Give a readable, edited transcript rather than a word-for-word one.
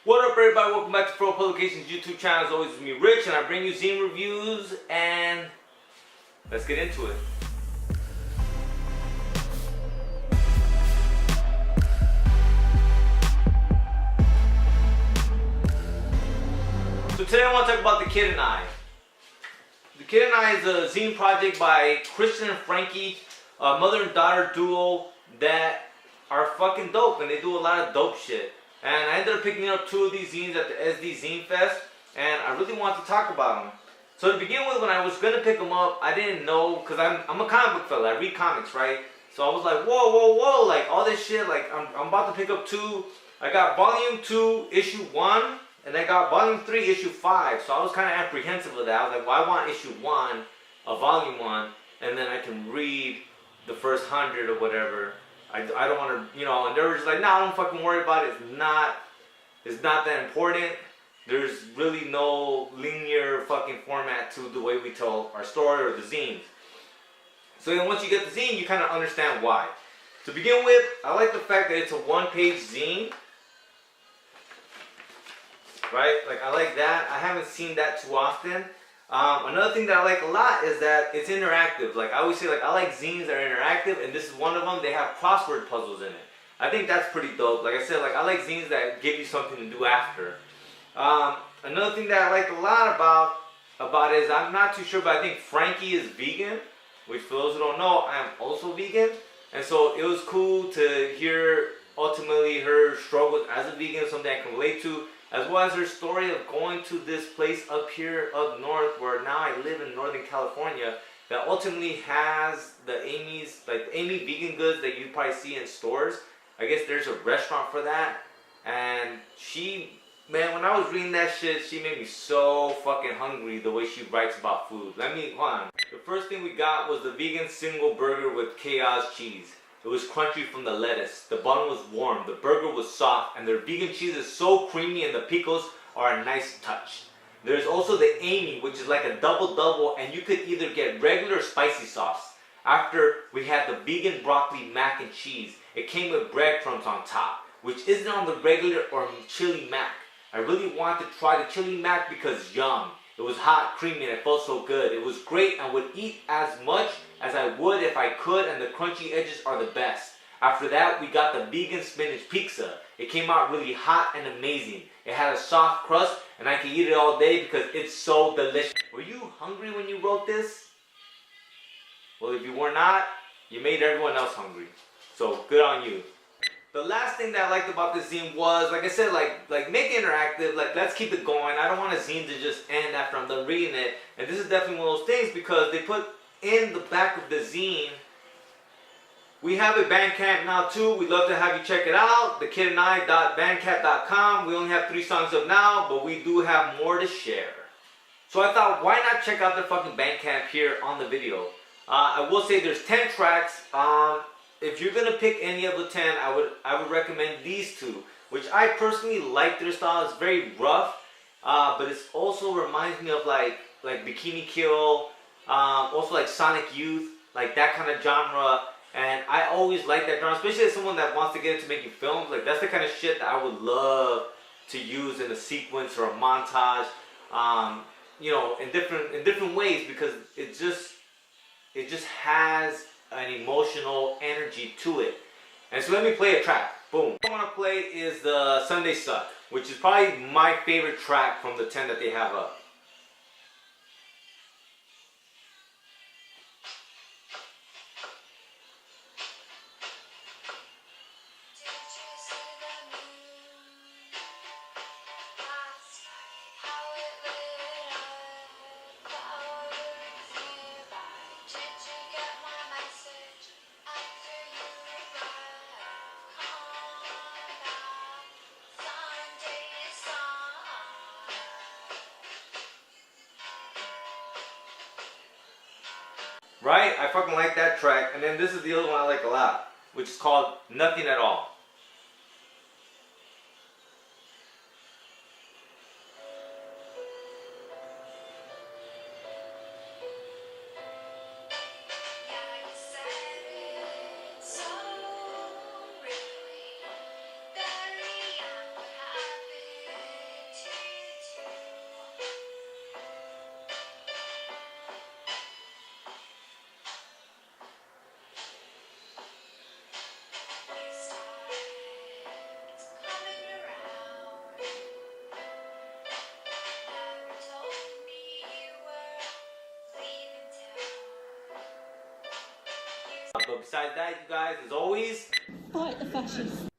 What up, everybody? Welcome back to Pro Publications YouTube channel. As always, it's me, Rich, and I bring you zine reviews, and let's get into it. So today I want to talk about The Kid and I. The Kid and I is a zine project by Christian and Frankie, a mother and daughter duo that are fucking dope, and they do a lot of dope shit. And I ended up picking up 2 of these zines at the SD Zine Fest, and I really wanted to talk about them. So to begin with, when I was gonna pick them up, I didn't know, because I'm a comic book fella, I read comics, right? So I was like, whoa, like all this shit, like I'm about to pick up 2. I got volume 2, issue 1, and I got volume 3, issue 5. So I was kind of apprehensive of that. I was like, well, I want issue 1 of volume 1, and then I can read the first 100 or whatever. I don't want to, and they were just like, nah, don't fucking worry about it. It's not that important. There's really no linear fucking format to the way we tell our story or the zines. So then once you get the zine, you kind of understand why. To begin with, I like the fact that it's a 1-page zine. Right? Like, I like that. I haven't seen that too often. Another thing that I like a lot is that it's interactive. Like I always say, like I like zines that are interactive, and this is one of them. They have crossword puzzles in it. I think that's pretty dope. Like I said, like I like zines that give you something to do after. Another thing that I like a lot about it is, I'm not too sure, but I think Frankie is vegan, which for those who don't know, I am also vegan. And so it was cool to hear ultimately her struggle as a vegan, something I can relate to, as well as her story of going to this place up here up north, where now I live in Northern California, that ultimately has the Amy's, like the Amy vegan goods that you probably see in stores. I guess there's a restaurant for that. And she, man, when I was reading that shit, she made me so fucking hungry the way she writes about food. Hold on. The first thing we got was the vegan single burger with chaos cheese. It was crunchy from the lettuce, the bun was warm, the burger was soft, and their vegan cheese is so creamy, and the pickles are a nice touch. There's also the Amy, which is like a double-double, and you could either get regular or spicy sauce. After we had the vegan broccoli mac and cheese, it came with breadcrumbs on top, which isn't on the regular or chili mac. I really wanted to try the chili mac because yum. It was hot, creamy, and it felt so good. It was great and would eat as much as I would if I could, and the crunchy edges are the best. After that, we got the vegan spinach pizza. It came out really hot and amazing. It had a soft crust, and I could eat it all day because it's so delicious. Were you hungry when you wrote this? Well, if you were not, you made everyone else hungry. So, good on you. The last thing that I liked about this zine was, like I said, like make it interactive, like let's keep it going. I don't want a zine to just end after I'm done reading it. And this is definitely one of those things, because they put in the back of the zine, we have a Bandcamp now too. We'd love to have you check it out, thekidandI.bandcamp.com. We only have 3 songs up now, but we do have more to share. So I thought, why not check out the fucking Bandcamp here on the video. I will say there's 10 tracks. If you're gonna pick any of the 10, I would recommend these 2, which I personally like their style. It's very rough, but it also reminds me of like Bikini Kill, also like Sonic Youth, like that kind of genre. And I always like that genre, especially as someone that wants to get into making films. Like that's the kind of shit that I would love to use in a sequence or a montage, in different ways, because it just has an emotional energy to it. And so let me play a track. Boom. What I want to play is the Sunday Suck, which is probably my favorite track from the 10 that they have up. Right? I fucking like that track. And then this is the other one I like a lot, which is called Nothing at All. But besides that, you guys, as always, Fight the fascists.